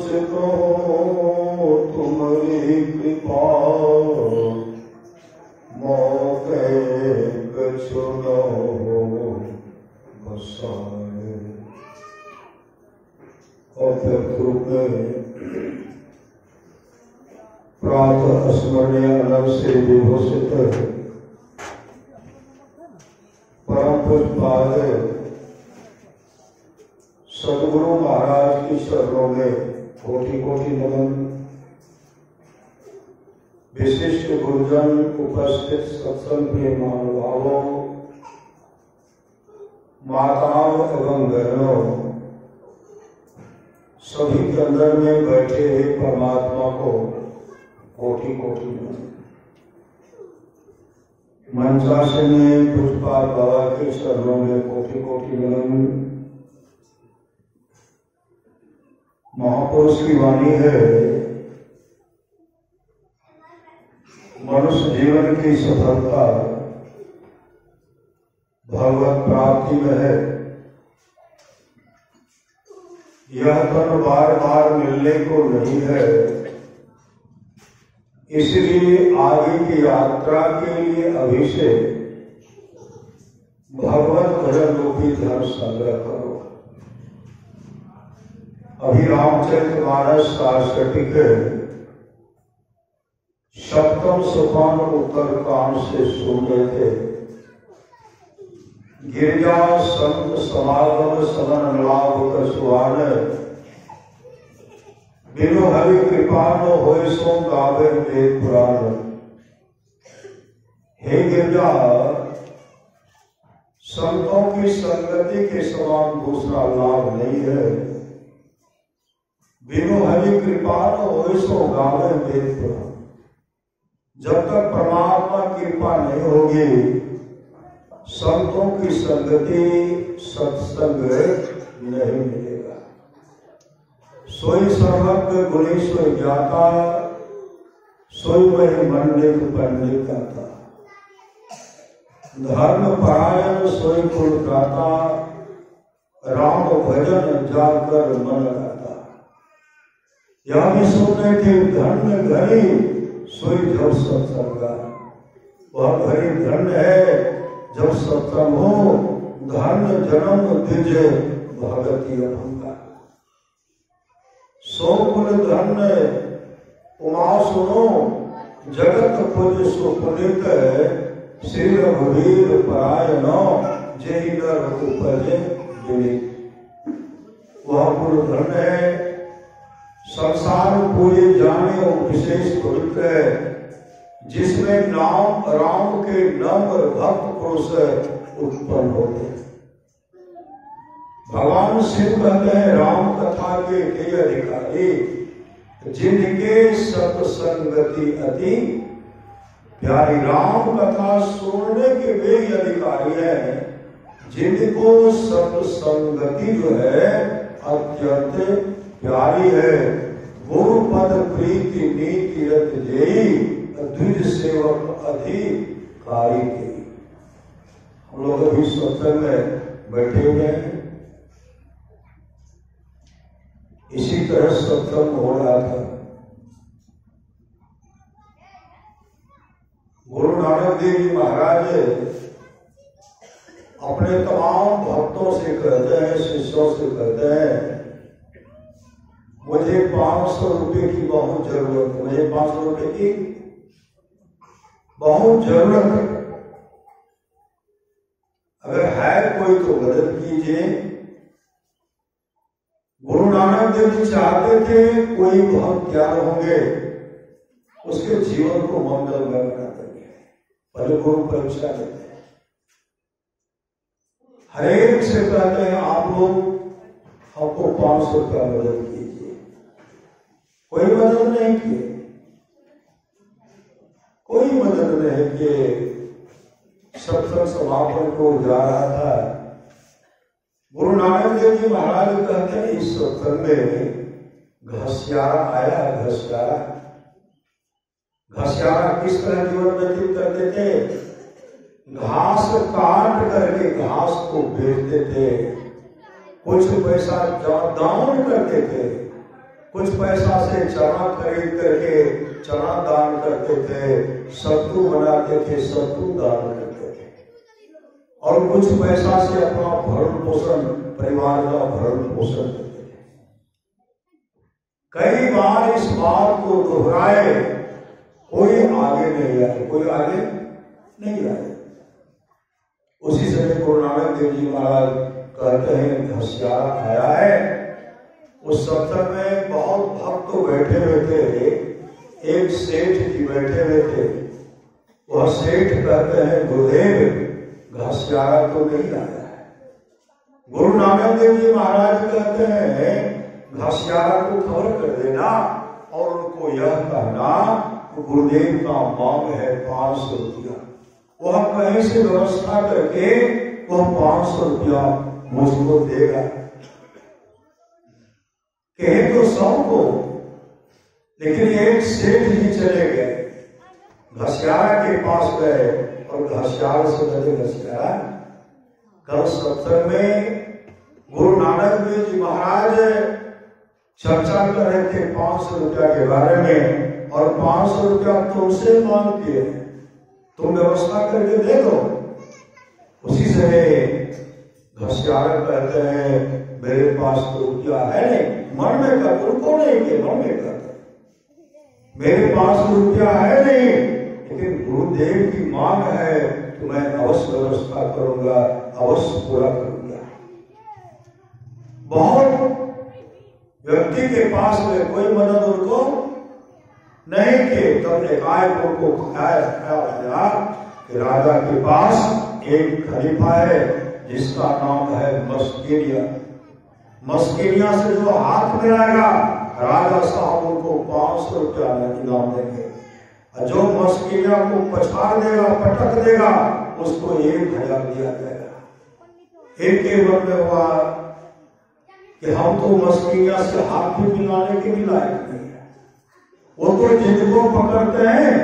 मुझको तुम्हारी कृपा मौके कछुनो बसाए। और फिर प्रातः स्मरणीय अलग से विभूषित परम पूज्य सदगुरु महाराज की शरणों में कोटि कोटि नमन। विशिष्ट गुरुजन, उपस्थित सत्संग के महानुभावों, माताओं एवं बहनों, सभी के अंदर में बैठे हुए परमात्मा को कोटि कोटि नमन। मंचासन में पुष्पाल बाबा के शरणों में कोटि कोटि नमन। महापुरुष की वाणी है, मनुष्य जीवन की सफलता भगवत प्राप्ति में है। यह तन बार बार मिलने को नहीं है, इसलिए आगे की यात्रा के लिए अभी से भगवत भजन रूपी धन संग्रह करो। अभी रामचरितमानस सारस्वती के सप्तम सोपान उत्तरकांड से सुन रहे थे। गिरिजा संत समागम सदन लाभ कसुआन, बिनु हरि कृपान होय सो गावे वेद पुराण। हे गिरिजा, संतों की संगति के समान दूसरा लाभ नहीं है। बिनु हरि कृपान होय सो गावे वेद पुराण। जब तक परमात्मा कृपा नहीं होगी, संतों की संगति सत्संग नहीं मिलेगा। सोई सर्वज्ञ गुणी सोई ज्ञाता, सोई वही मंडित पंडित आता। धर्म परायण सोई कुल गाता, राम भजन जाकर मन गाता। यह भी सुनने के धन्य घड़ी सोई जब सत्संगा। वह घड़ी धन्य है जब सत्संग हो। धन्य जन्म द्विज भगति अभंगा। सो कुल धन्य उमा सुनो, जगत पुज सुपुनित। श्री रघुवीर परायण जय नर उपजे विनीत। वह कुल धन्य है, संसार पूरे जाने और विशेष पवित्र है, जिसमें नाम राम के नम्र भक्त पुरुष उत्पन्न होते हैं। भगवान शिव कहते हैं, राम कथा के अधिकारी जिनके सत्संगति अति प्यारी। राम कथा सुनने के वे अधिकारी हैं जिनको सत्संगति जो है अत्यंत प्यारी है। गुरु पद प्रीति नीति रत जेई, द्विज सेवक अधिकारी के। हम लोग अभी सत्संग में बैठे हुए हैं। इसी तरह सत्संग हो रहा था। गुरु नानक देव जी महाराज अपने तमाम भक्तों से कहते हैं, शिष्यों से कहते हैं, मुझे 500 रुपए की बहुत जरूरत है। मुझे 500 रुपए की बहुत जरूरत है। अगर है कोई तो मदद कीजिए। गुरु नानक देव जी चाहते थे कोई बहुत ज्ञान होंगे, उसके जीवन को मंगलमय बना देंगे। पहले गुरु परीक्षा देते हैं। हरेक से कहते हैं, आप लोग हमको 500 रुपया मदद कीजिए। कोई मदद नहीं किए, कोई मदद नहीं किए। सत्संग समापन को जा रहा था। गुरु नानक देव जी महाराज कहते हैं, इस सत्संग में घसियारा आया। घसियारा घसियारा किस तरह जीवन व्यतीत करते थे? घास काट करके घास को बेचते थे, कुछ पैसा दान करते थे। कुछ पैसा से चना खरीद करके चना दान करते थे, सत्तू बनाते थे, सत्तू दान करते थे, और कुछ पैसा से अपना भरण पोषण, परिवार का भरण पोषण करते थे। कई बार इस बात को दोहराए, कोई आगे नहीं आए, कोई आगे नहीं आए। उसी समय गुरु नानक देव जी महाराज कहते हैं घसियारा आया है। उस सत्संग में बहुत भक्त बैठे हुए थे, एक सेठ जी बैठे हुए थे। वह सेठ कहते हैं गुरुदेव घसियारा तो नहीं आया है। गुरु नानक देव जी महाराज कहते हैं घसियारा को खबर कर देना और उनको यह कहना गुरुदेव का मांग है 500 रुपया। वह कहीं से व्यवस्था करके वह 500 रुपया मुझको देगा। कहे तो सबको, लेकिन एक सेठ जी चले गए, घसियारा के पास गए और घसियारा से बोले घसियारा, कल सत्संग में गुरु नानक देव जी महाराज चर्चा कर रहे थे 500 रुपया के बारे में, और 500 रुपया तुमसे मांग के तुम व्यवस्था करके दे दो। उसी समय घसियारा कहते हैं मेरे पास तो रुपया है नहीं। मन में कर, उनको नहीं के मन में कर, मेरे पास रुपया है नहीं, लेकिन गुरुदेव की मांग है तो मैं अवश्य व्यवस्था करूंगा, अवश्य पूरा करूंगा। बहुत व्यक्ति के पास में कोई मदद उनको नहीं के, तब एकाएक उनको खाया कि राजा के पास एक खलीफा है जिसका नाम है मस्किनिया। मस्किनिया से जो हाथ मिलाएगा राजा साहब उनको 500 रुपया इनाम देंगे, और जो मस्किनिया को पछाड़ देगा, पटक देगा, उसको 1000 दिया जाएगा। एक के मन में हुआ कि हम तो मस्किनिया से हाथ भी मिलाने के भी लायक नहीं है। वो तो जिनको पकड़ते हैं,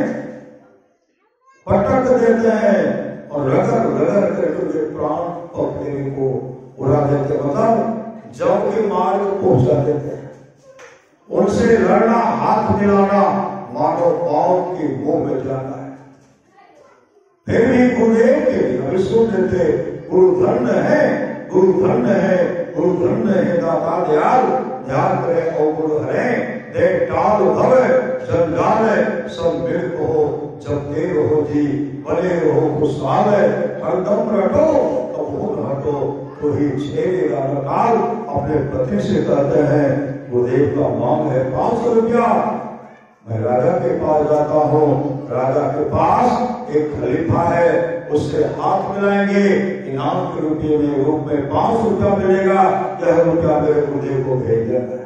पटक देते हैं और रगड़ रगड़ करके प्राण और प्रेमी को उड़ा देते, मतलब जब के मार्ग पहुंचा देते हैं। उनसे लड़ना, हाथ मिलाना, मानो पांव के मुंह में जाना है। फिर भी गुरुदेव के लिए अभी सुन लेते, गुरु धन्य है, गुरु धन्य है, गुरु धन्य है दाता दयाल, ध्यान करे और गुरु हरे दे टाल भव जंजाल सब मिल हो, जब दे रहो जी बने रहो खुशहाल, हरदम रटो कबूल हटो तो ही छेड़ेगा नकाल। अपने पति से कहते हैं गुरुदेव का मांग है 500 रुपया। मैं राजा के पास जाता हूँ, राजा के पास एक खलीफा है, उससे हाथ मिलाएंगे, इनाम के रूप में 500 रुपया मिलेगा। यह रुपया मेरे गुरुदेव को भेज देना है,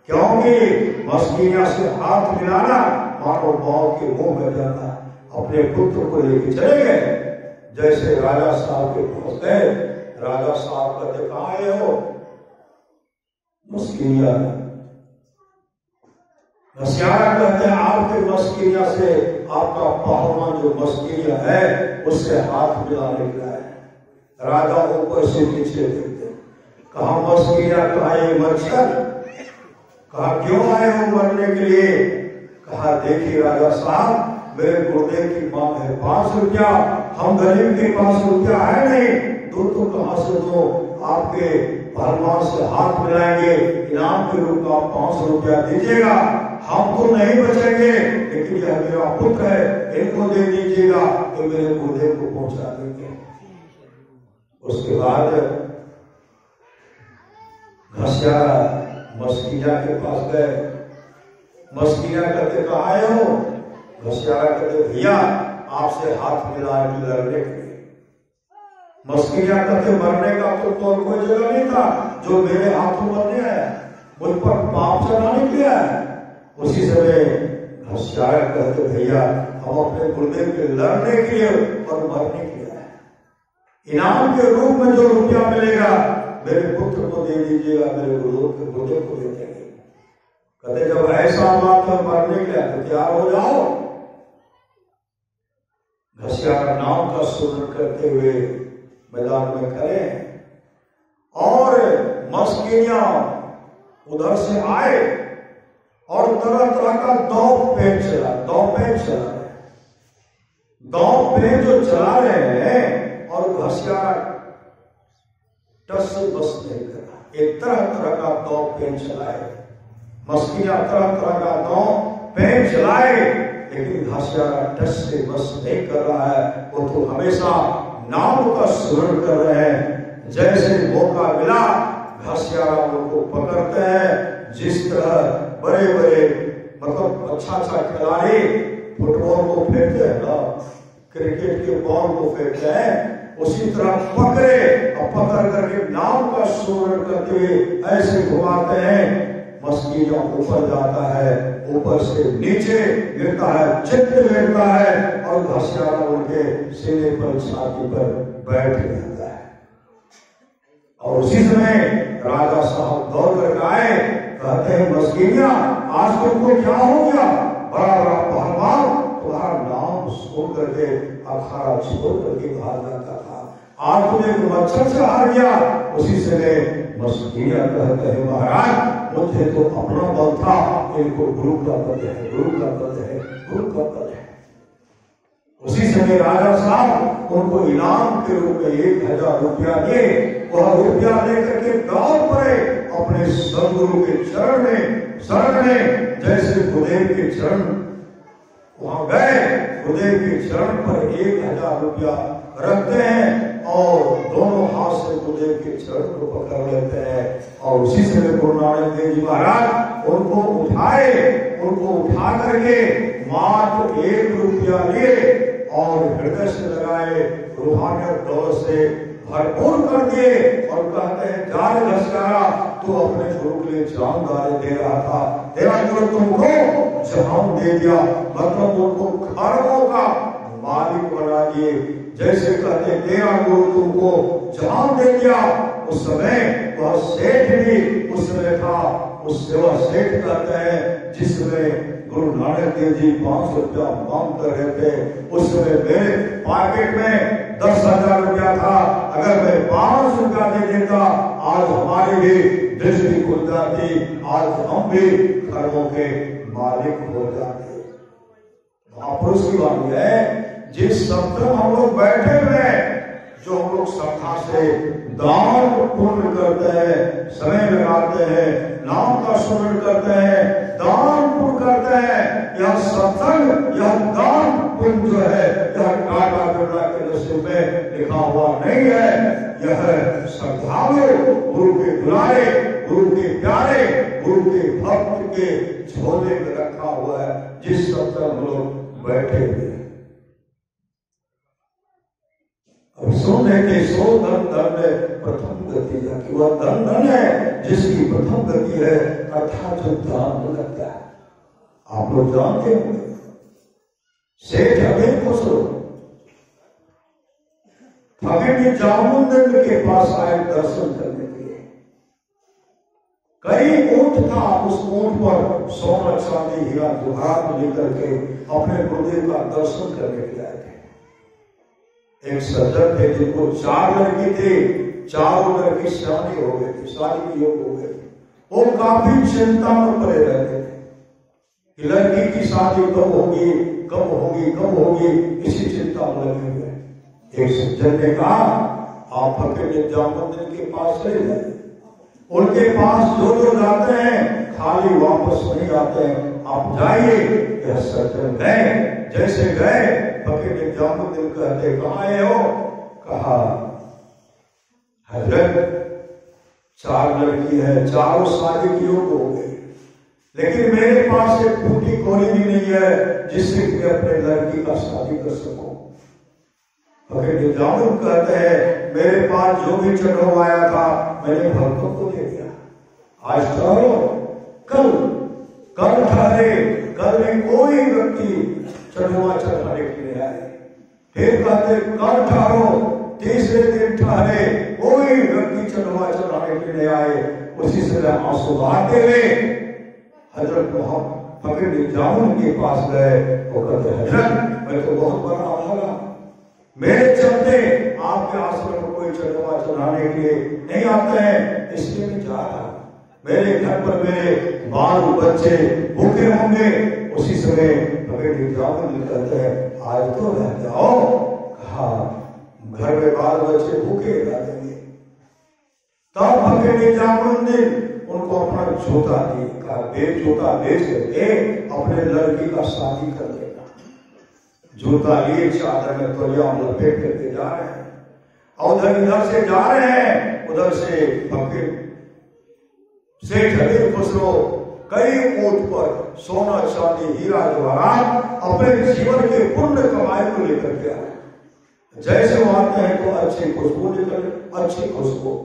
क्योंकि मस्किनिया से हाथ मिलाना मानो पांव के मुंह में जाना। अपने पुत्र को लेकर चले गए। जैसे राजा साहब के पास गए, राजा साहब कहते कहाँ आए हो? मस्किनिया। घसियारा कहते हैं आपके मस्किनिया से, आपका पहलवान जो मस्किनिया है उससे हाथ मिलाने गया है। राजा ऊपर से नीचे देखते, कहा मस्किनिया, कहा ये मच्छर, कहा क्यों आए हो मरने के लिए? कहा देखिए राजा साहब, मेरे गुरुदेव की मांग है 500 रुपया, हम गरीब के पास रुपया है नहीं, दूर तो कहां से दो, आपके पहलवान से हाथ मिलाएंगे, इनाम के रूप में आप 500 रुपया दीजिएगा, हम तो नहीं बचेंगे, लेकिन यह मेरा पुत्र है, इनको दे दीजिएगा तो मेरे गुरुदेव को पहुंचा देंगे। उसके बाद घसियारा मस्किनिया के पास गए। मस्किनिया कहते कहा आए हो? घसियारा कहते भैया आपसे हाथ मिलाने लड़ने के लिए। मस्किनिया कहते मरने का तो कोई जगह नहीं था, जो मेरे हाथों मरने आया, मुझ पर पाप चढ़ाने के लिए आया। उसी समय घसियारा कहते भैया हम अपने गुरुदेव के लड़ने के लिए और मरने के लिए आए, इनाम के रूप में जो रुपया मिलेगा मेरे पुत्र को दे दीजिएगा, मेरे गुरुदेव को दे देंगे। कहते जब ऐसा बात है मरने के लिए तो तैयार हो जाओ। घसियारा नाम का सुमरण करते हुए मैदान में खड़े और मस्किनिया उधर से आए और तरह तरह का दांव पेच चला, दांव पेच चला रहे, दांव पेच जो चला रहे हैं और घसियारा टस से बस नहीं कर रहा। एक तरह तरह का दांव पेच चलाए, मछलियां तरह तरह का दांव पेच चलाए, लेकिन घसियारा टस से बस नहीं कर रहा है। वो तो हमेशा नाम का स्मरण कर रहे हैं। जैसे मौका मिला घसियारा उनको पकड़ते हैं। जिस तरह बड़े बड़े मतलब अच्छा खिलाड़ी फुटबॉल को फेंकते हैं ना, क्रिकेट के बॉल को फेंकते हैं, उसी तरह पकड़े और पकड़ करके नाम का स्मरण करते हुए ऐसे घुमाते हैं। मछली जब ऊपर जाता है, ऊपर से नीचे गिरता है, चित्त गिरता है और घसियारा उनके सीने पर, छाती पर बैठ जाता है। और उसी समय राजा साहब दौड़ कर आए, कहते हैं मछलियां आज तुमको क्या हो गया? बड़ा बड़ा पहलवान तुम्हारा नाम सुन करके अखाड़ा छोड़ करके भाग जाता था, आज तुम्हें मच्छर से हार गया। उसी समय मछलियां कहते हैं महाराज मुझे तो अपना बल था, इनको गुरु का पद है, गुरु का पद है, गुरु का पद है। उसी समय राजा साहब उनको इनाम के रूप में 1000 रुपया दिए। वह रुपया लेकर के दौड़ पड़े अपने सदगुरु के चरण में, शरण में। जैसे गुरुदेव के चरण वहां गए, गुरुदेव के चरण पर 1000 रुपया रखते हैं और दोनों हाथ से गुरुदेव के चरण को पकड़ लेते हैं। और उसी समय गुरु नानक देव जी महाराज उनको उठाए, उनको उठा करके मात्र 1 रुपया लिए और हृदय से लगाए, रूहानियत दौर से भरपूर कर दिए और कहते हैं जान घसियारा तू अपने गुरु के लिए जान दे रहा था, तेरा गुरु तुमको जान दे दिया, मतलब उनको खरबों का मालिक बना दिए। जैसे कहते तेरा गुरु तुमको जान दे दिया। उस समय वह सेठ भी उस समय था, उससे वह सेठ कहते हैं जिसमें गुरु नानक देव जी 500 रुपया मांग कर रहे थे। उस समय मेरे पॉकेट में 10,000 रुपया था, अगर मैं 500 रुपया दे देता आज हमारी भी दृष्टि खुल जाती, आज हम भी खरबों के मालिक हो जाते। महापुरुष की बात है, जिस सप्ताह हम लोग बैठे हुए हैं, जो हम लोग श्रद्धा से दान पुण्य करते हैं, समय लगाते हैं, नाम का स्मरण करते हैं, दान पुण्य करते हैं, यह सत्संग, यह दान पुण्य जो है, यह टाटा बिरला के नसीब में लिखा हुआ नहीं है। यह श्रद्धालु गुरु के दुलारे, गुरु के प्यारे, गुरु के भक्त के झोले में रखा हुआ है, जिस सप्ताह हम लोग बैठे हुए हैं। अब सुन लेते सो धन धन है प्रथम गति जाकी, वह धन धन है जिसकी प्रथम गति है, अर्थात जो दान लगता है। आप लोग जानते होंगे सेठ अमीर खुसरो फकीर जामुन के पास आए दर्शन करने के लिए। कई ऊंट था, उस ऊंट पर सोना चांदी हीरा जवाहरात लेकर के अपने गुरुदेव का दर्शन करने के लिए आए थे। एक सज्जन थे जिनको 4 लड़की थे, चारों लड़की शादी हो गई थी, शादी की योग हो गई। वो काफी चिंता में पड़े रहते थे कि लड़की की शादी कब होगी, कब होगी, कब होगी, इसी चिंता में लगे हुए। एक सज्जन ने कहा आप फकीर जामुन के पास चले जाए, उनके पास जो जाते हैं खाली वापस नहीं आते हैं, आप जाइए। यह सज्जन गए, जैसे गए फकीर जामुन कहते कहाँ आए हो? कहा हजरत 4 लड़की है, चारों शादी की योग हो गई, लेकिन मेरे पास एक फूटी कोली भी नहीं है जिससे कि अपने लड़की का शादी कर सकूं। फकीर जामुन कहते हैं मेरे पास जो भी चढ़ो आया था मैंने भक्तों को दे दिया। आज ठहरो, कल ठहरे, कल में कोई व्यक्ति चढ़वा चढ़ाने के लिए आए। फिर कहते कल ठहरो, तीसरे दिन ठहरे, कोई व्यक्ति चढ़वा चढ़ाने के लिए आए। उसी से आंसू बहाते हुए हजरत फकीर जामुन के पास गए। वो कहते हजरत मैं तो बहुत बड़ा आभारा, मेरे चलते आपके आश्रम में कोई चढ़वा चढ़ाने के लिए नहीं आते हैं, इसलिए मैं जा रहा। मेरे घर पर मेरे बाल बच्चे भूखे होंगे। उसी समय फकीर निजामुद्दीन कहते हैं आज तो रह जाओ। कहा घर में बाल बच्चे भूखे रह देंगे। तब फकीर निजामुद्दीन उनको अपना जूता दिए। कहा जूता बेच करके अपने लड़की का शादी कर देगा। जूता लिए चादर में तौलिया लपेट करके जा रहे हैं और इधर से जा रहे हैं, उधर से फकीर सेठ अमीर खुसरो कई ऊंट पर सोना चांदी हीरा जवाहरात अपने जीवन के पुण्य कमाई को लेकर के आए। जैसे वो आते हैं तो अच्छी खुशबू निकले, अच्छी खुशबू।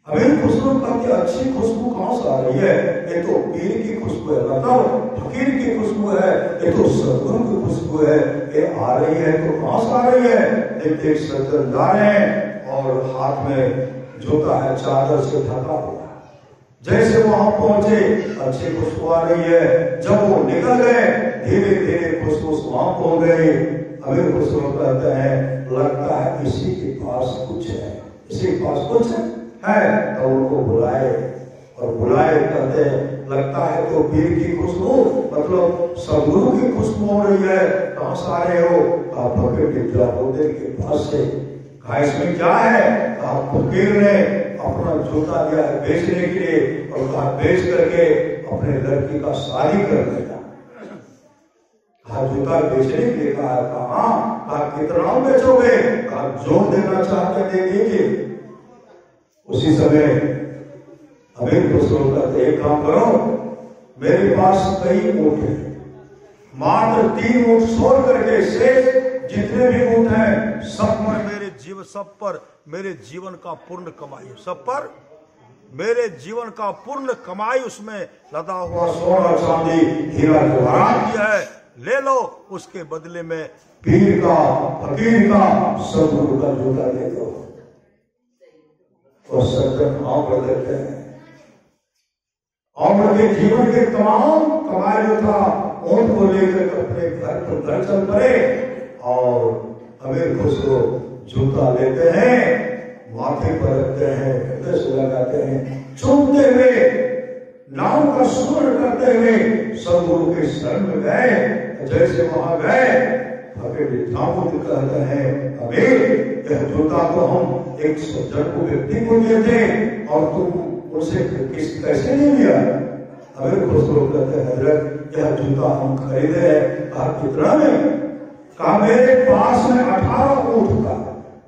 अमीर खुशबू की अच्छी खुशबू कहां से आ रही है? ये तो पीर की खुशबू है, मतलब फकीर की खुशबू है, ये तो सदगुरु की खुशबू है। ये आ रही है तो कहां से आ रही है? एक सज्जन जा रहे हैं और हाथ में जूता है, चादर से ढका हुआ। जैसे वहां पहुंचे अच्छी खुशबू आ रही है। जब वो निकल गए धीरे धीरे खुशबू वहां पहुंच गई। अमीर खुशबू कहते हैं लगता है इसी के पास कुछ है, इसी के पास कुछ है। तो उनको बुलाए और बुलाए कहते लगता है तो पीर की खुशबू, मतलब सदगुरु की खुशबू हो रही है। कहां से आ रहे हो? आप फकीर निजामुद्दीन के पास से। कहा इसमें क्या है? आप फकीर ने अपना जूता दिया है बेचने के लिए और कहा बेच करके अपने लड़की का शादी कर देगा। कहा जूता बेचने के लिए कहा कितना बेचोगे? कहा जो देना चाहते दे दीजिए। उसी समय अमीर खुसरो कहते एक काम करो, मेरे पास कई ऊंट है, मात्र 3 ऊंट छोड़ करके शेष जितने भी ऊंट हैं सब पर मेरे जीवन का पूर्ण कमाई, सब पर मेरे जीवन का पूर्ण कमाई उसमें लदा हुआ सोना चांदी हीरा जवाहरात है, ले लो। उसके बदले में पीर का फकीर का सदगुरु का जूता दे दो। और सज्जन भाव बदलते हैं और उनके जीवन के तमाम कमाई जो था ऊंट को लेकर अपने घर पर घर चल पड़े। और अमीर खुसरो जूता लेते हैं, माथे पर रखते हैं, हृदय से लगाते हैं, चूमते हुए नाम का स्मरण करते हुए सदगुरु के शरण में गए। जैसे वहां गए फकीर निजामुद्दीन कहते हैं अमीर यह जूता तो हम एक सज्जन को व्यक्ति को दिए थे और तुम उसे कैसे नहीं लिया? अमीर खुसरो कहते हैं हजरत यह जूता हम खरीदे हैं। कहा कितना में? कहा मेरे पास में 18 ऊंट था,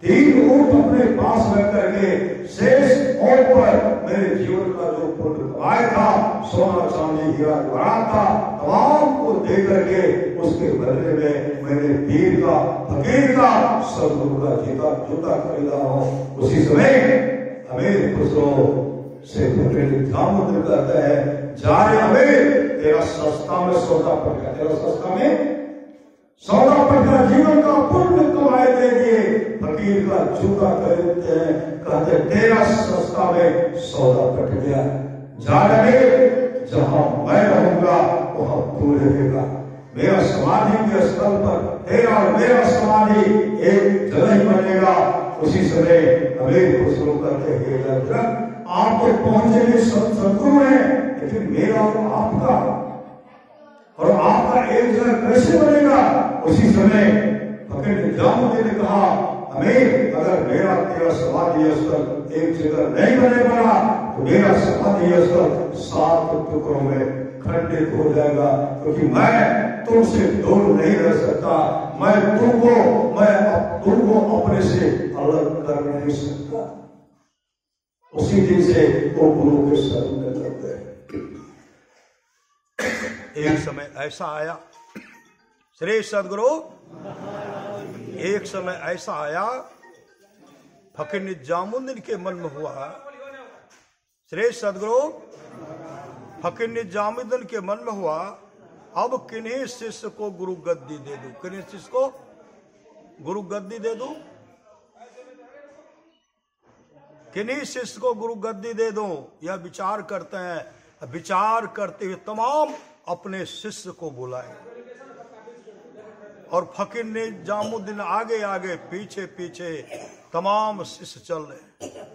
3 ऊंट अपने पास रख करके शेष ऊंट पर मेरे जीवन का जो पुण्य कमाया था सोना चांदी हीरा जवाहरात था तमाम को दे करके उसके बदले में मैंने पीर का फकीर का सदगुरु का जूता खरीदा हूं। उसी समय अमीर खुसरो से फकीर निजामुद्दीन कहता है जा रहे अमीर तेरा सस्ता में सौदा पड़ गया, तेरा सस्ता में सौदा पड़ गया, जीवन का पुण्य कमाए दे दिए। फकीर का जूता खरीदते हैं, कहते तेरा सस्ता में सौदा पट गया। जा रहे जहां मैं रहूंगा वहां तू रहेगा, मेरा समाधि के स्थल पर तेरा और मेरा समाधि एक जगह ही बनेगा। उसी समय अमीर खुसरो कहते हैं आप तो पहुंचे भी सदगुरु हैं, लेकिन मेरा और आपका और आपका एक जगह कैसे बनेगा? उसी समय फकीर निजामुद्दीन ने कहा अमीर अगर मेरा तेरा समाधि स्थल एक जगह नहीं बने बना तो मेरा समाधि स्थल 7 टुकड़ों में खंडित हो जाएगा, क्योंकि मैं तुमसे दूर नहीं रह सकता। मैं तुमको अपने से अलग कर नहीं सकता। उसी दिन से वो गुरु के शरण में लग गए। एक समय ऐसा आया श्री सदगुरु, एक समय ऐसा आया फकीर निजामुद्दीन के मन में हुआ, श्री सदगुरु फकीर निजामुद्दीन के मन में हुआ अब किन्हीं शिष्य को गुरु गद्दी दे दूं, किन्हीं शिष्य को गुरु गद्दी दे दूं, किन्हीं शिष्य को गुरु गद्दी दे दूं। यह विचार करते हैं, विचार करते हुए तमाम अपने शिष्य को बुलाए और फकीर निजामुद्दीन आगे आगे पीछे पीछे तमाम शिष्य चल रहे हैं।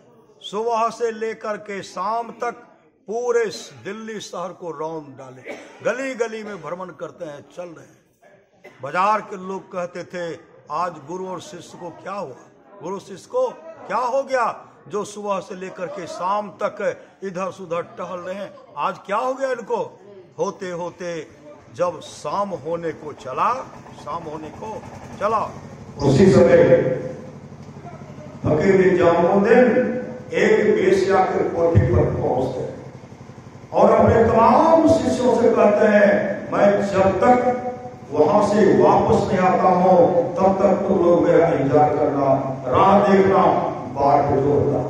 सुबह से लेकर के शाम तक पूरे दिल्ली शहर को रौंद डाले, गली गली में भ्रमण करते हैं, चल रहे हैं। बाजार के लोग कहते थे आज गुरु और शिष्य को क्या हुआ, गुरु शिष्य को क्या हो गया, जो सुबह से लेकर के शाम तक इधर से उधर टहल रहे हैं, आज क्या हो गया इनको। होते होते जब शाम होने को चला, उसी समय फकीर निजामुद्दीन एक वेश्या के कोठी पर पहुंचते हैं और अपने तमाम शिष्यों से कहते हैं मैं जब तक वहां से वापस नहीं आता हूं तब तक तुम लोग मेरा इंतजार करना, राह देखना, बाट जोड़ना।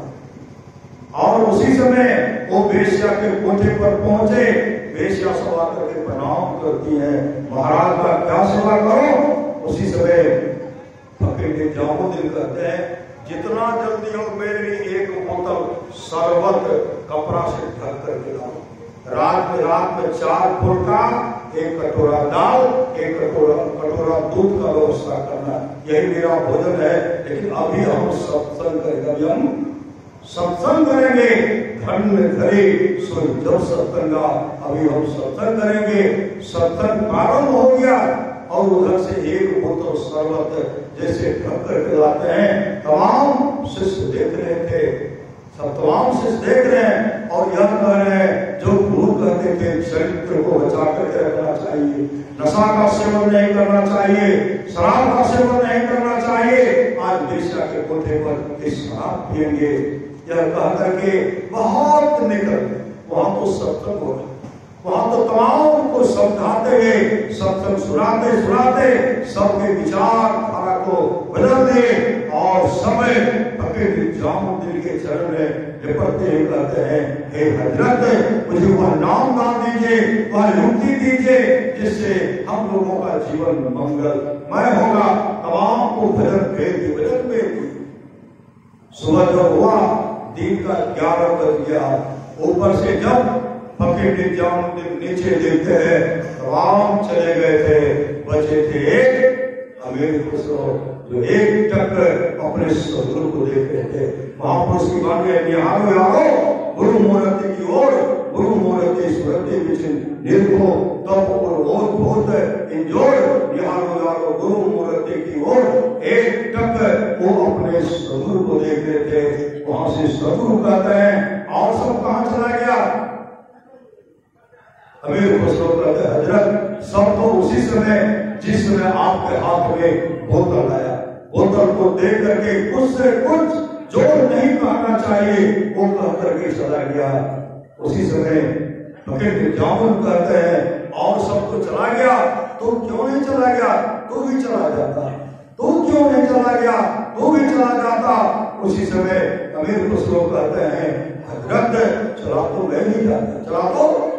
और उसी समय वो वेश्या के कोठे पर पहुंचे। वेश्या सेवा करके प्रणाम करती है, महाराज का क्या सेवा करो। उसी समय फकीर निजामुद्दीन कहते हैं जितना जल्दी हो मेरे लिए एक बोतल शरबत कपड़ा से ढक करके लाओ। रात में 4 फुलका, 1 कटोरा दाल, 1 कटोरा दूध का व्यवस्था करना, यही मेरा भोजन है। लेकिन अभी हम सत्संग करेंगे, धन्य धरे सो जब सत्संगा, अभी हम सत्संग करेंगे। सत्संग प्रारंभ हो गया और उधर से 1 बोतल शरबत जैसे ढक करके लाते हैं। तमाम शिष्य देख रहे थे, तमाम शिष्य देख रहे हैं और यह कह रहे हैं जो गुरु कहते थे चरित्र को बचा करके रखना चाहिए, नशा का सेवन नहीं करना चाहिए, शराब का सेवन नहीं करना चाहिए, आज वेश्या के कोठे पर शराब पिएंगे, यह कह करके बहुत निकल वहां तो सत्संग हो रहा, वहां तो तमाम को समझाते हुए सत्संग सुनाते सबके विचार धारा को बदल दे और समय फकीर निजामुद्दीन के चरण में लिपटते हुए कहते हैं हे हजरत मुझे वह नाम दान दीजिए, वह युक्ति दीजिए जिससे हम लोगों का जीवन मंगलमय होगा। तमाम को भजन भेद सुबह जब हुआ दिन का 11 बज गया। ऊपर से जब फकीर निजामुद्दीन नीचे देखते हैं तमाम चले गए थे, बचे थे अमीर खुसरो जो एक टक अपने सदगुरु को देख रहे थे। महापुरुष की बात है गुरु मूर्ति की ओर, गुरु मूर्ति सुरति विचिन निर्भो तब और बहुत इंजोर यारो गुरु मूर्ति की ओर। एक टक वो अपने सदगुरु को देख रहे थे, वहां से सदगुरु कहते हैं और सब कहां चला गया। अमीर खुसरो कहते हजरत सब तो उसी समय जिस समय आपके हाथ में बोतल आया, बोतल को देख करके कुछ से कुछ जो नहीं कहना चाहिए वो कह करके चला गया। उसी समय फकीर निजामुद्दीन कहते हैं और सब तो चला गया, तो क्यों नहीं चला गया, तू भी चला जाता, तू क्यों नहीं चला गया, तू भी चला जाता। उसी समय अमीर खुसरो कहते हैं हजरत चला तो मैं भी जाता, चला तो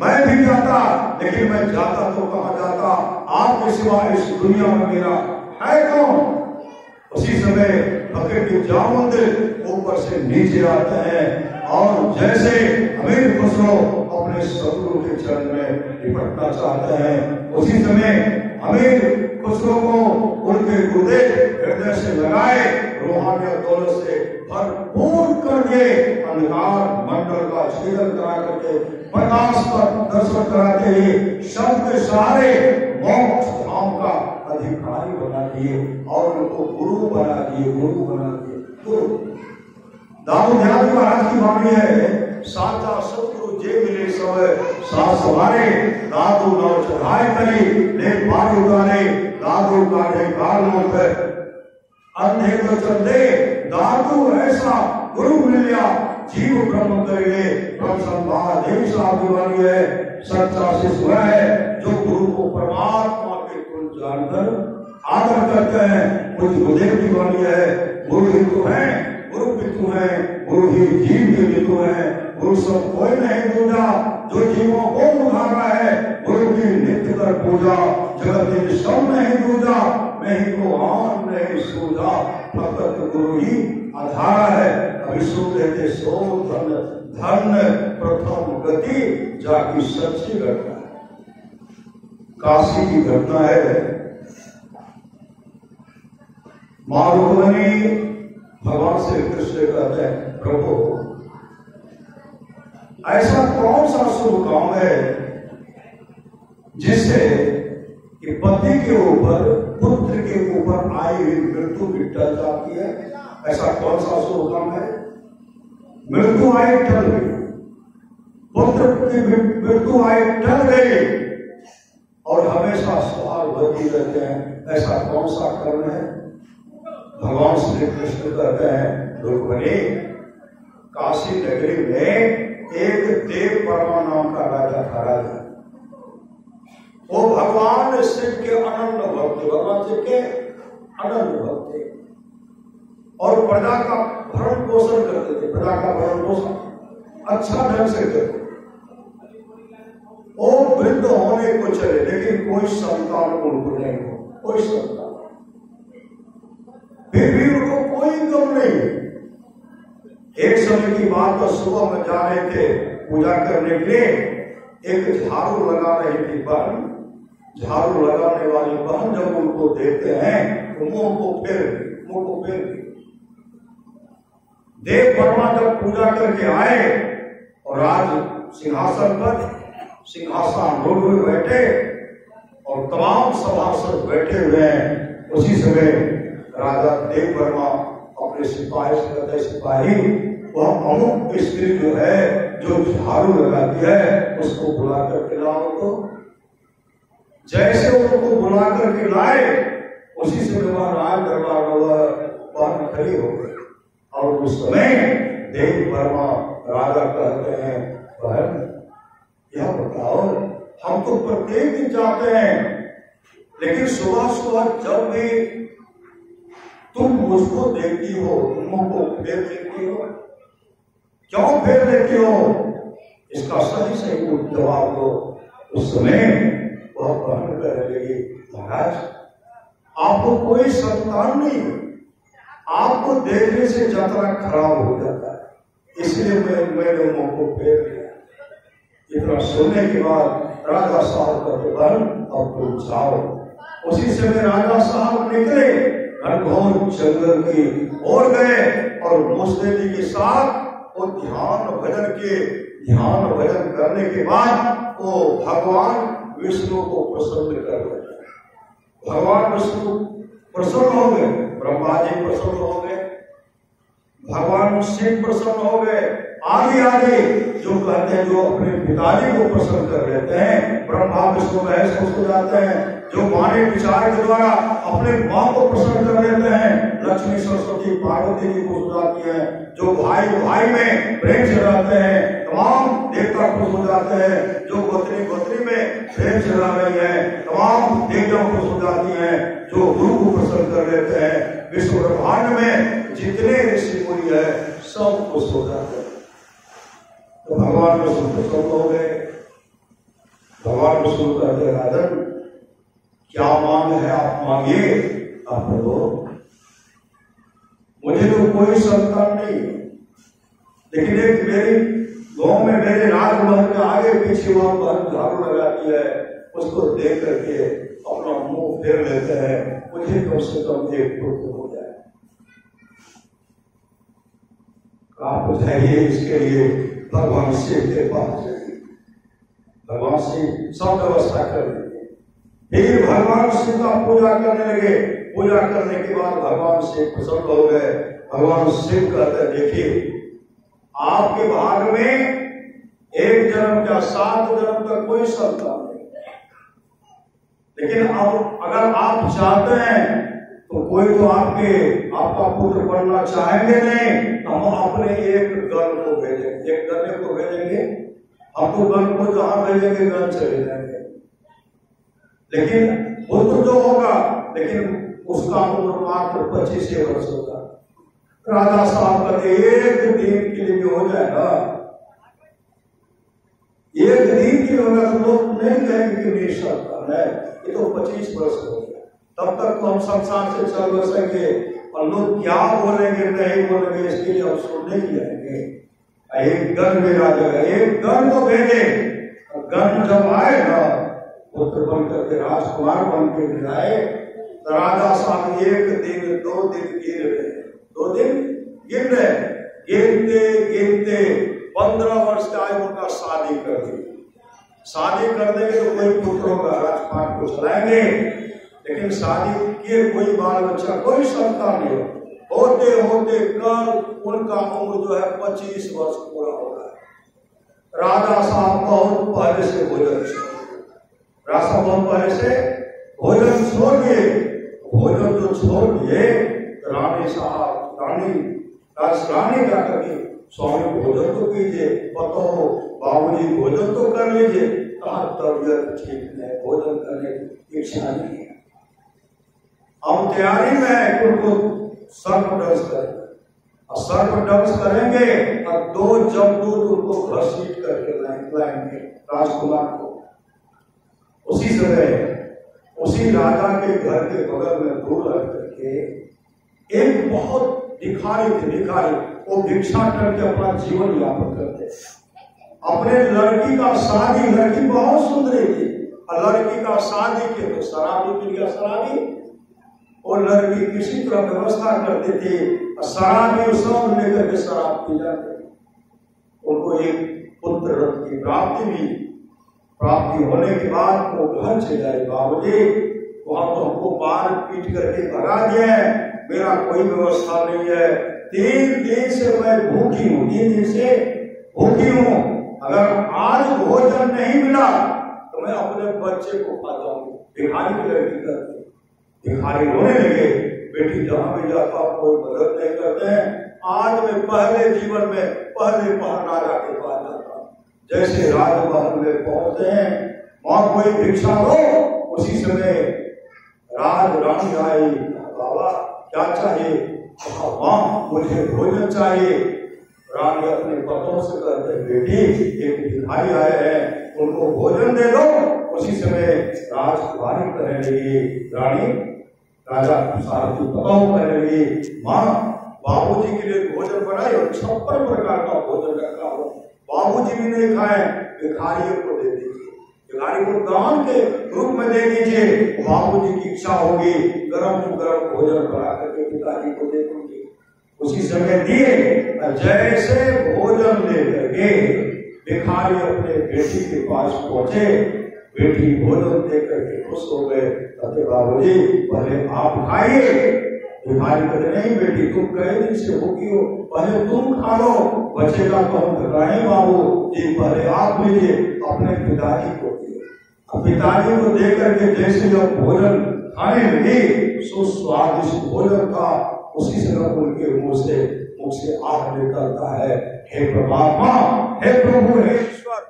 मैं भी जाता, लेकिन मैं जाता तो कहां जाता, आपके सिवा इस दुनिया में मेरा है कौन। उसी समय फकीर निजामुद्दीन ऊपर से नीचे आते हैं और जैसे अमीर खुसरो अपने सदगुरु के चरण में लिपटना चाहते हैं, उसी समय अमीर खुसरो को उनके गुरुदेव हृदय से लगाए रूहानी दौलत से भरपूर कर दिए, अंधकार मंडल का छेदन करा करके प्रकाश का दर्शन कराते हुए शब्द सारे मोक्ष धाम का अधिकारी बना दिए और उनको गुरु बना दिए। गुरु दाऊ ध्यान महाराज की वाणी है साचा सतगुरु जे मिले सब साथ सवारे, दादू नौ चढ़ाए करी ले पार उतारे, दादू काढ़े काल पे अंधे तो चंदे, दादू ऐसा गुरु मिलिया जीव ब्रह्म करेंगे। देवी साहब की वाणी है सच्चा शिष्य वह है जो गुरु को परमात्मा के गुण जानकर आदर करते हैं। कुछ गुरुदेव की वाणी है गुरु ही तो है, गुरु पितु है, गुरु ही जीव के पितु है, गुरु सब कोई नहीं दूजा जो जीवों को उठाना है, गुरु की नित्य कर पूजा जगत सब नहीं दूजा, नहीं को आन नहीं सूझा, भक्त गुरु ही आधार है। अभी सुन लेते सो धन प्रथम गति जाकी सच्ची घटना है, काशी की घटना है। मां रुक्मिणी भगवान श्री कृष्ण कहते हैं, प्रभु ऐसा कौन सा शुभ काम है जिससे कि पति के ऊपर, पुत्र के ऊपर आई हुई मृत्यु भी टल जाती है? ऐसा कौन सा शुभ काम है? मृत्यु आई टल गई, पुत्र की मृत्यु आई टल गई और हमेशा सवाल बची रहते हैं, ऐसा कौन सा कर्म है? भगवान श्री कृष्ण कहते हैं, रुक्मिणी काशी नगरी में एक देव वर्मा नाम का राजा था। राजा वो भगवान शिव के अनंत भक्त, भगवान शिव के अनंत भक्त थे और प्रजा का भरण पोषण करते थे। प्रजा का भरण पोषण अच्छा ढंग से करते। वो वृद्ध होने को चले लेकिन कोई संतान उनको नहीं हो, कोई संतान। फिर भी उनको कोई गम नहीं। एक समय की बात, तो सुबह में जा रहे थे पूजा करने के लिए, एक झाड़ू लगा रही थी बहन। झाड़ू लगाने वाली बहन जब उनको देखते हैं तो मुंह को फेर देव वर्मा जब पूजा करके आए और आज सिंहासन पर सिंहासन रोड में बैठे और तमाम सभासद बैठे हुए हैं, उसी समय राजा देव वर्मा अपने सिपाही से कहते, सिपाही वह अमुक स्त्री जो है जो झाड़ू लगाती है उसको बुला करके लाओ। तो जैसे उनको बुला करके लाए उसी समय वह राज दरबार खड़ी हो गई और उस समय देव वर्मा राजा कहते हैं, बहन यह बताओ, हम तो प्रत्येक दिन जाते हैं लेकिन सुबह सुबह जब भी तुम मुझको देखती हो, तुम को फेर लेती हो, क्यों फेर लेती हो? इसका सही सही जवाब दो। उस समय वह बहन कहने लगी, महाराज आपको कोई संतान नहीं है, आपको देखने से यात्रा खराब हो जाता है, इसलिए मैंने मुंह को फेर लिया। इतना सुनने के बाद राजा साहब कहते, बहन अब तुम जाओ। उसी समय राजा साहब निकले, घनघोर जंगल की ओर गए और मुसले जी के साथ वो ध्यान भजन करने के बाद वो भगवान विष्णु को प्रसन्न कर दिया। भगवान विष्णु प्रसन्न हो गए, ब्रह्मा जी प्रसन्न हो गए, भगवान शिव प्रसन्न हो गए, आदि जो कहते हैं, जो अपने पिताजी को प्रसन्न कर लेते हैं, ब्रह्मा विष्णु महेश हो जाते हैं, जो माने विचार के द्वारा अपने माँ को प्रसन्न कर लेते हैं, लक्ष्मी सरस्वती पार्वती जी को सुझाती हैं, जो भाई भाई में प्रेम से रहते हैं, तमाम देवता खुश हो जाते हैं, जो गोत्री में प्रेम से रह रही है, तमाम देवताओं को सुझाती हैं, जो गुरु को प्रसन्न कर लेते हैं। विश्व ब्रह्मांड में जितने ऋषि मुनि है सब खुश हो जाते हैं। तो भगवान विष्णु प्रसन्न हो गए। भगवान विष्णु कहते, राजन क्या मांग है आप मांगिए, आप दो। मुझे तो कोई संतान नहीं है, लेकिन एक मेरी गांव में मेरे राजमहल के आगे पीछे वहां बहन झाड़ू लगाती है, उसको देख करके अपना मुंह फेर लेते हैं, मुझे कम से कम एक पुत्र हो जाए। आप बताइए, इसके लिए भगवान शिव के पास जाइए, भगवान शिव सब व्यवस्था कर देंगे। फिर भगवान शिव का पूजा करने लगे। पूजा करने के बाद भगवान शिव प्रसन्न हो गए। भगवान शिव कहते, देखिए आपके भाग में एक जन्म या 7 जन्म तक कोई संतान नहीं, लेकिन अब अगर आप चाहते हैं तो कोई तो आपका पुत्र बनना चाहेंगे नहीं, हम अपने एक गण को भेजेंगे, एक गण को भेजेंगे, हम तो गण को जहां भेजेंगे गण चले जाएंगे, लेकिन पुत्र जो होगा, लेकिन उसका उम्र मात्र 25 वर्ष होगा। राजा साहब कहते, एक दिन के लिए हो जाएगा, एक दिन के लिए होगा तो लोग नहीं कहेंगे कि मेरी संतान है, ये तो 25 वर्ष हो गया, तब तक तो हम संसार से चल बसेंगे और लोग क्या बोलेंगे नहीं बोलेंगे इसके लिए हम सुनने की जाएंगे। एक गण में राजा, एक गण को भेजे, गण जब आएगा पुत्र बन करके राजकुमार बन के आए तो राजा साहब 1 दिन 2 दिन गिर रहे, 2 दिन गिर रहे, गिरते गिरते 15 वर्ष का आयु उनका शादी कर दी। शादी कर देंगे तो कोई पुत्रों का राजपाट को चलाएंगे, लेकिन शादी किए कोई बाल बच्चा कोई संतान नहीं होते होते कल उनका उम्र जो है 25 वर्ष पूरा हो गया। राजा साहब बहुत पहले से भोजन छोड़ दिए, भोजन जो छोड़ दिए, रानी साहब रानी जा करके स्वामी भोजन तो कीजिए, बताओ बाबूजी भोजन तो कर लीजिए। कहा तबियत ठीक है, भोजन करने की इच्छा नहीं है। हम तैयारी में उनको सर्प डांस करेंगे, और सर्प डांस करेंगे और 2 जमदूत उनको घसीट करके लाएंगे राजकुमार को। उसी समय उसी राजा के घर के बगल में दूर रख करके एक बहुत भिखारी थे, वो भिक्षा करके अपना जीवन यापन करते। अपने लड़की का शादी, लड़की बहुत सुंदरी थी, और लड़की का शादी के तो शराबी मिल गया, शराबी। और लड़की किसी तरह व्यवस्था करते थे, शराबी सब लेकर के शराब पी जाते। उनको एक पुत्र रत्न की प्राप्ति होने के बाद वो घर चले आए, बाबूजी वहां तो हमको मार पीट करके भगा दिया है, मेरा कोई व्यवस्था नहीं है, 3 दिन से मैं भूखी हूँ, 3 दिन से भूखी हूँ। अगर आज भोजन नहीं मिला तो मैं अपने बच्चे को खा जाऊंगी। भिखारी की लड़की करती, भिखारी रोने लगे, बेटी जहां भी जाता कोई मदद नहीं करते हैं। आज मैं पहले जीवन में पहले पहर राजा के पास जाता, जैसे राजमहल में पहुंचते हैं, वहां कोई भिक्षा दो। उसी समय रानी आई, बाबा क्या चाहिए? वहां मुझे भोजन चाहिए। रानी अपने पतों से कहते, बेटी एक भिखारी आए हैं, उनको भोजन दे दो। उसी समय राजकुमारी कहने लगी, रानी राजा सारथी पताओ कहने लगी, माँ बाबूजी के लिए भोजन बनाए और 56 प्रकार का भोजन रखा हो, बाबूजी भी नहीं खाए, भिखारियों को दे दीजिए, भिखारी को दान के रूप में दे दीजिए। बाबूजी की इच्छा होगी गरम भोजन बना करके पिताजी को दे दूंगी। उसी समय दिए, जैसे भोजन लेकर के भिखारी अपने बेटी के पास पहुंचे, बेटी भोजन दे करके खुश हो गए, कहते बाबूजी पहले आप खाइए। भिखारी कहते नहीं बेटी तुम कई दिन से भूखी हो, पहले तुम खा लो, बचेगा तो हम खिलाएं बाबू जी, पहले आप लीजिए। अपने पिताजी को दिए, पिताजी को दे करके जैसे जब भोजन खाने लगी, सुस्वादिष्ट भोजन था, उसी समय उनके मुख से आग निकलता है, हे परमात्मा, हे प्रभु, हे ईश्वर,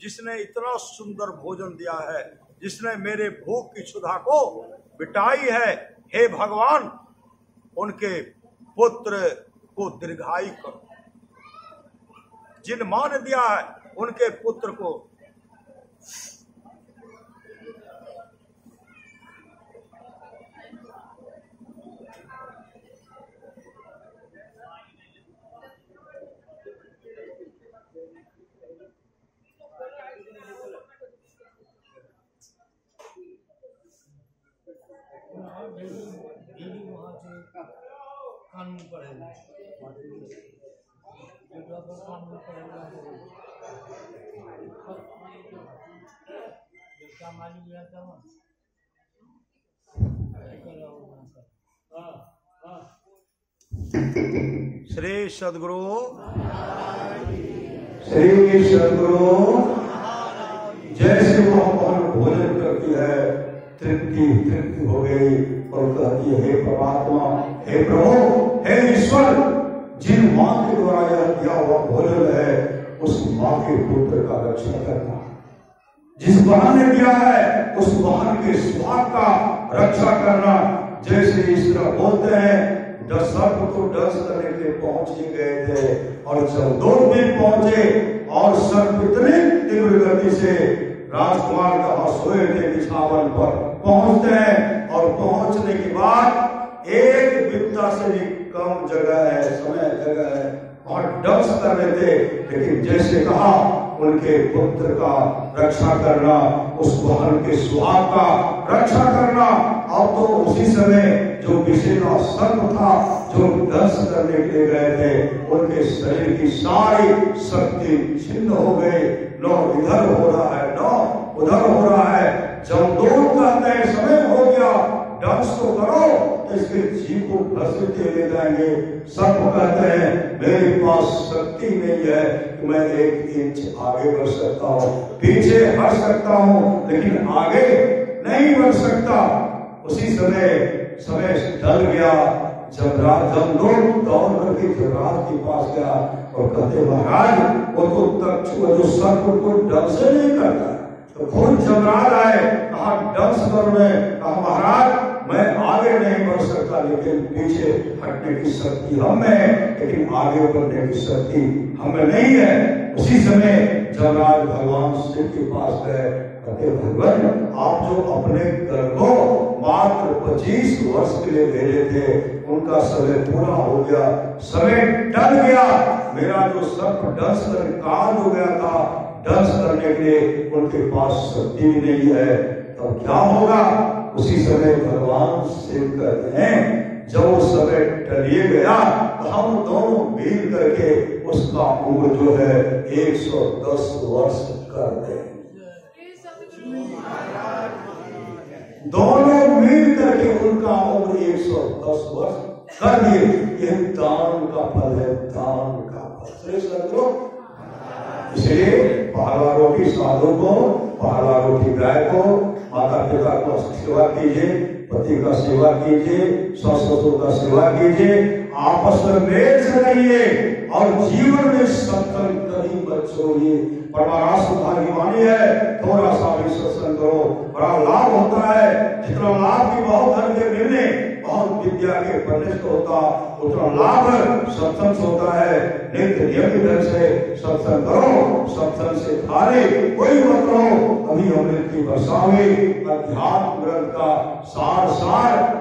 जिसने इतना सुंदर भोजन दिया है, जिसने मेरे भूख की क्षुधा को मिटाई है, हे भगवान उनके पुत्र को दीर्घायु करो। जिन मां ने दिया है उनके पुत्र को कानून पढ़ेगा, श्री सद्गुरु जैसे वो भोजन करती है, तृप्ति हो गई और कहती है, हे परमात्मा, हे प्रभु, हे ईश्वर, जिन मां के द्वारा यह दिया हुआ भोजन है, उस मां के पुत्र का रक्षा करना। जिस बहन ने दिया है उस बहन के स्वाद का रक्षा करना। जैसे इस तरह बोलते हैं, सर्प तो डस करने के लिए पहुंच ही गए थे, और जब 2 दिन पहुंचे और सर्प इतनी तीव्र गति से राजकुमार कहा सोए थे बिछावन पर पहुंचते हैं, और पहुंचने के बाद एक बिपता से भी कम जगह है, समय जगह है, और डस कर रहे थे, लेकिन जैसे कहा उनके पुत्र का रक्षा करना, उस वाहन के सुहाग का रक्षा करना। और तो उसी समय जो विषैला सर्प था, जो दंश करने के लिए गए थे, उनके शरीर की सारी शक्ति छिन्न हो गई। नो इधर हो रहा है, नो उधर हो रहा है। जब दूर कहते हैं समय हो गया, डांस तो करो, इसके जीव को घसीटते ले जाएंगे। सब कहते हैं मेरे पास शक्ति नहीं है कि मैं 1 इंच आगे बढ़ सकता हूँ, पीछे हट सकता हूँ, लेकिन आगे नहीं बढ़ सकता। उसी समय ढल गया। जब लोग दौड़ करके जमराज के पास गया और कहते महाराज वो तो तक जो सर्प को डर से नहीं करता। तो खुद जमराज आए, कहा डंस करो। कहा महाराज मैं आगे नहीं बढ़ सकता, लेकिन पीछे हटने की शक्ति हम में है, लेकिन आगे बढ़ने की शक्ति हमें नहीं है। उसी समय जमराज भगवान शिव के पास गए, कहते भगवान आप जो अपने घर को मात्र 25 वर्ष के लिए भेजे थे, उनका समय पूरा हो गया, समय टल गया। मेरा जो सर्प डंस कर काल हो गया था, डंस करने के लिए उनके पास शक्ति भी नहीं है, तो क्या होगा। उसी समय भगवान शिव कहते हैं जब वो समय टलिए गया तो हम दोनों मिल करके उसका उम्र जो है 110 वर्ष कर दें। दोनों मिल करके उनका उम्र 110 वर्ष कर दिए। यह दान का फल है, दान का फल। इसलिए पहला रोटी साधु को, पहला रोटी गाय को, माता पिता को सेवा कीजिए, पति का सेवा कीजिए, सास ससुर का सेवा कीजिए, आपस में मेल से रहिए और जीवन में सत्संग कहीं मत छोड़िए। परमारास भाग्यवानी है, थोड़ा सा भी सत्संग करो, बड़ा लाभ होता है। जितना लाभ की बहुत धन के मिलने, बहुत विद्या के पढ़ने से होता, उतना लाभ सत्संग से होता है। नित्य नियमित ढंग से सत्संग करो, सत्संग से खाने कोई मत करो। अभी अमृत की वर्षा हुई, अध्यात्म ग्रंथ का सार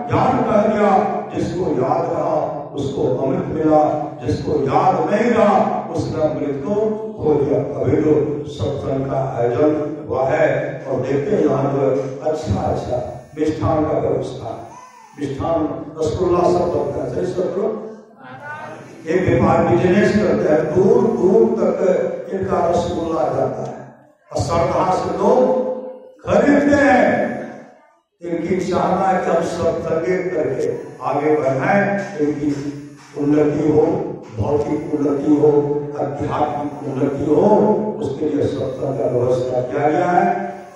ज्ञान कह दिया। जिसको याद रहा उसको अमृत मिला, जिसको याद नहीं रहा उसने अमृत को खो दिया। अभी जो सत्संग का आयोजन हुआ है और देखते हैं यहाँ पर अच्छा मिष्ठान का व्यवस्था, मिष्ठान रसगुल्ला सब बनता है। सही सब लोग ये व्यापार बिजनेस करते हैं, दूर दूर तक इनका रसगुल्ला जाता है और श्रद्धा से लोग खरीदते हैं। इनकी चाहना है कि हम सब संगे करके आगे बढ़ाएं, इनकी उन्नति हो, भौतिक उन्नति हो, आध्यात्मिक उन्नति हो, उसके लिए सत्संग का व्यवस्था किया गया है।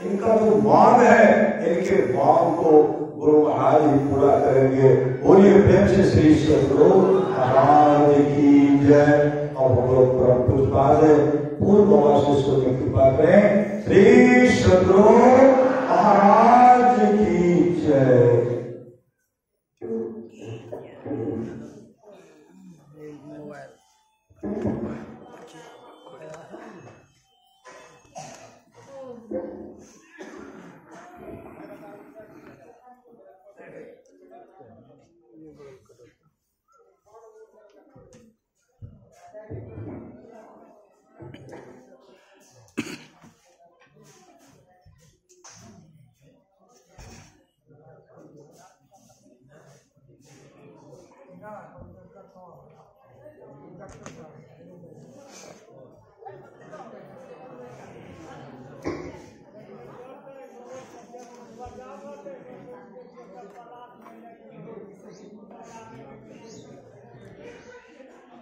इनका जो मांग है, इनके मांग को गुरु महाराज ही पूरा करेंगे। बोलिए प्रेम से श्री सद्गुरु महाराज की जय। और हम लोग परम पूज्य पूर्ण बाबा शिष्यों की कृपा करें। श्री सद्गुरु महाराज की जय।